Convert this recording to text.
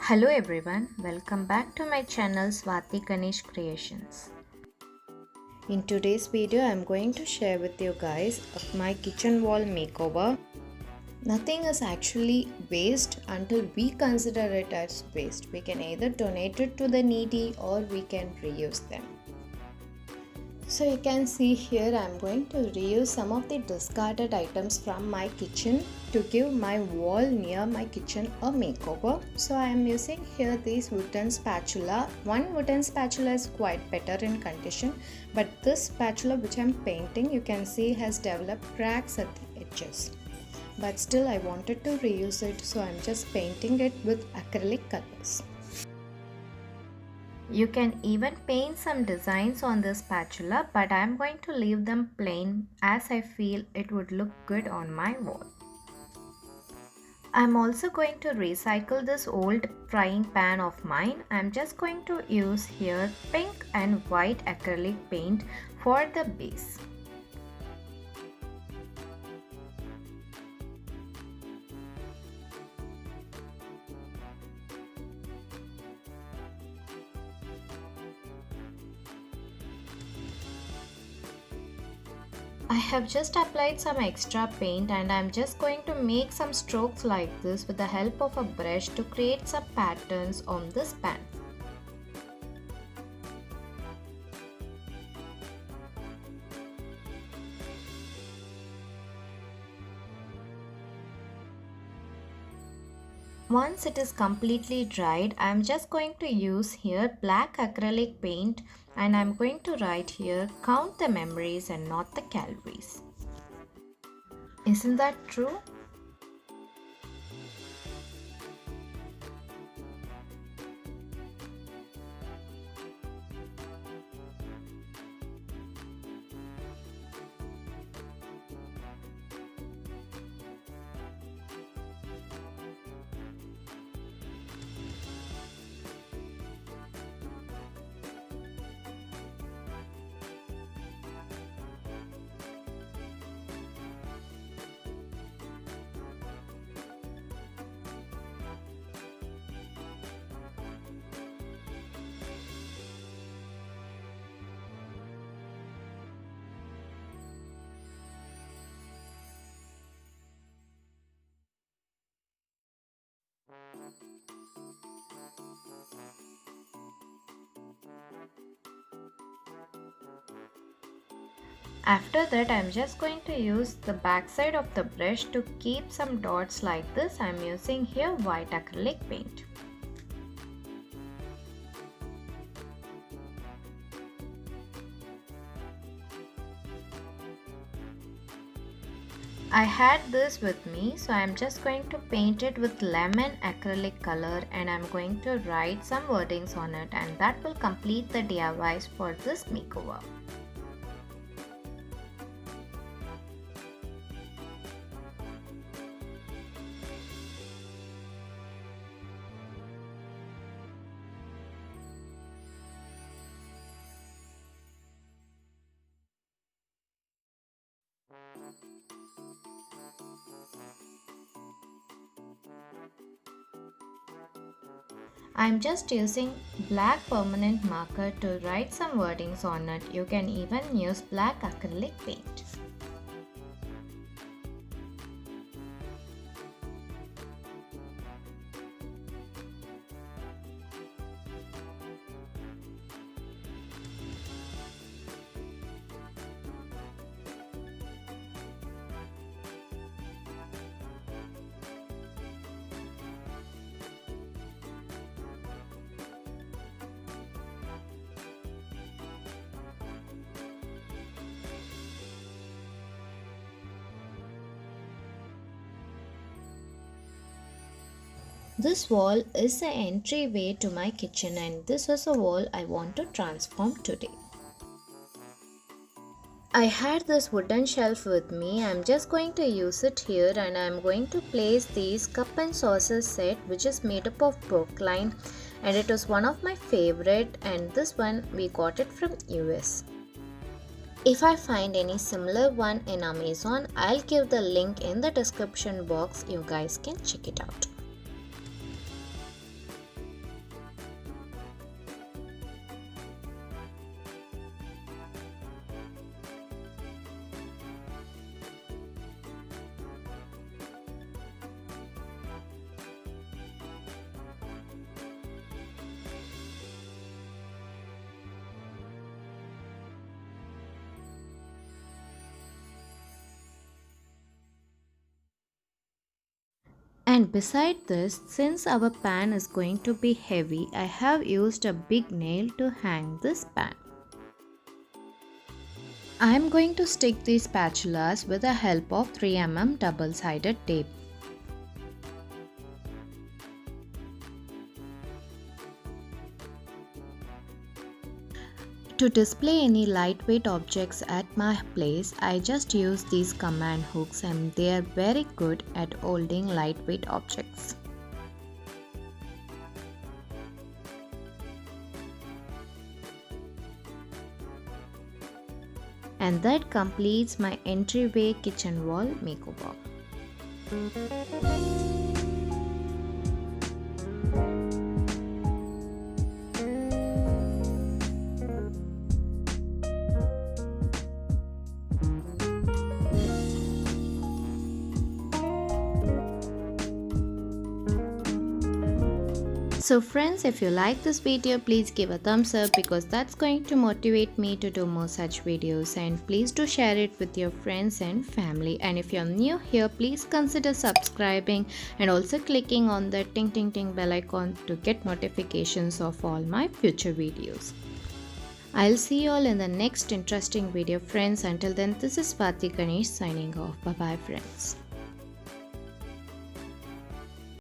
Hello everyone, welcome back to my channel swathiganeshscreations. In today's video, I'm going to share with you guys my kitchen wall makeover. Nothing is actually waste until we consider it as waste. We can either donate it to the needy or we can reuse them. So you can see here I'm going to reuse some of the discarded items from my kitchen to give my wall near my kitchen a makeover. So I am using here this wooden spatula. One wooden spatula is quite better in condition, but this spatula which I am painting, you can see has developed cracks at the edges. But still I wanted to reuse it, so I am just painting it with acrylic colors. You can even paint some designs on this spatula, but I am going to leave them plain as I feel it would look good on my wall. I am also going to recycle this old frying pan of mine. I am just going to use here pink and white acrylic paint for the base. I have just applied some extra paint and I am just going to make some strokes like this with the help of a brush to create some patterns on this pan. Once it is completely dried, I am just going to use here black acrylic paint and I am going to write here count the memories and not the calories. Isn't that true? After that, I am just going to use the back side of the brush to keep some dots like this. I am using here white acrylic paint. I had this with me, so I am just going to paint it with lemon acrylic color and I am going to write some wordings on it, and that will complete the DIYs for this makeover. I am just using black permanent marker to write some wordings on it. You can even use black acrylic paint. This wall is the entryway to my kitchen, and this is a wall I want to transform today. I had this wooden shelf with me. I'm just going to use it here and I'm going to place these cup and saucer set which is made up of Brookline, and it was one of my favorite, and this one we got it from US. If I find any similar one in Amazon, I'll give the link in the description box. You guys can check it out. And beside this, since our pan is going to be heavy, I have used a big nail to hang this pan. I am going to stick these spatulas with the help of 3mm double-sided tape. To display any lightweight objects at my place, I just use these command hooks and they are very good at holding lightweight objects. And that completes my entryway kitchen wall makeover. So friends, if you like this video, please give a thumbs up because that's going to motivate me to do more such videos, and please do share it with your friends and family. And if you're new here, please consider subscribing and also clicking on the ting ting ting bell icon to get notifications of all my future videos. I'll see you all in the next interesting video friends. Until then, this is Swathi Ganesh signing off. Bye bye friends.